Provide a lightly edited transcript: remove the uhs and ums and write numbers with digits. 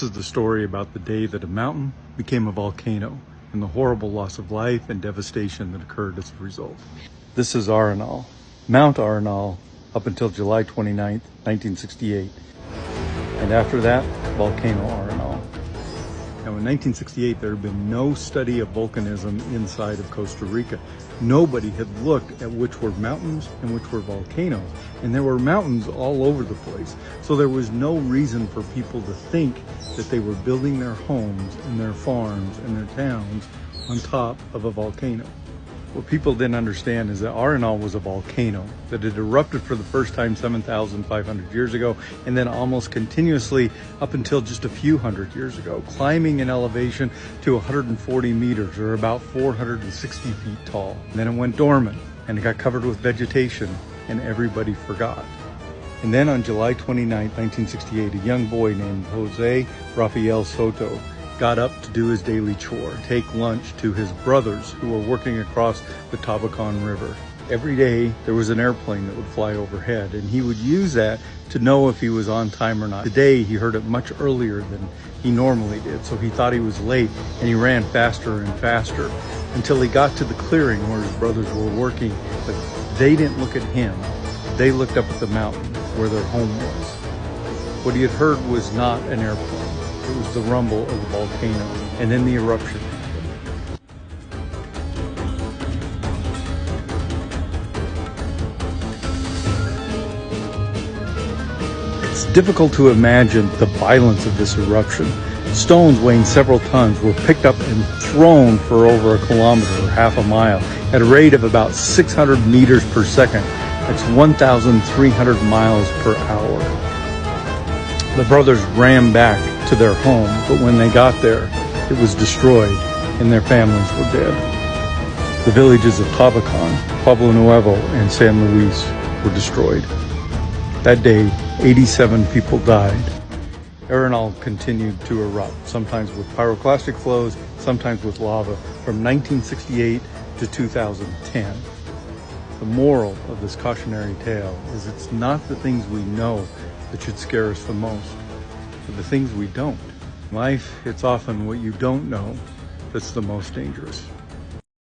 This is the story about the day that a mountain became a volcano and the horrible loss of life and devastation that occurred as a result. This is Arenal, Mount Arenal, up until July 29th, 1968. And after that, Volcano Arenal. Now in 1968, there had been no study of volcanism inside of Costa Rica. Nobody had looked at which were mountains and which were volcanoes. And there were mountains all over the place. So there was no reason for people to think that they were building their homes and their farms and their towns on top of a volcano. What people didn't understand is that Arenal was a volcano that had erupted for the first time 7,500 years ago, and then almost continuously up until just a few hundred years ago, climbing in elevation to 140 meters or about 460 feet tall. And then it went dormant and it got covered with vegetation and everybody forgot. And then on July 29, 1968, a young boy named Jose Rafael Soto got up to do his daily chore, take lunch to his brothers who were working across the Tabacon River. Every day there was an airplane that would fly overhead, and he would use that to know if he was on time or not. Today he heard it much earlier than he normally did, so he thought he was late and he ran faster and faster until he got to the clearing where his brothers were working. But they didn't look at him, they looked up at the mountain where their home was. What he had heard was not an airplane. It was the rumble of the volcano, and then the eruption. It's difficult to imagine the violence of this eruption. Stones weighing several tons were picked up and thrown for over a kilometer or half a mile at a rate of about 600 meters per second. That's 1,300 miles per hour. The brothers ran back to their home, but when they got there, it was destroyed and their families were dead. The villages of Tabacon, Pueblo Nuevo, and San Luis were destroyed. That day, 87 people died. Arenal continued to erupt, sometimes with pyroclastic flows, sometimes with lava, from 1968 to 2010. The moral of this cautionary tale is it's not the things we know that should scare us the most, but the things we don't. In life, it's often what you don't know that's the most dangerous.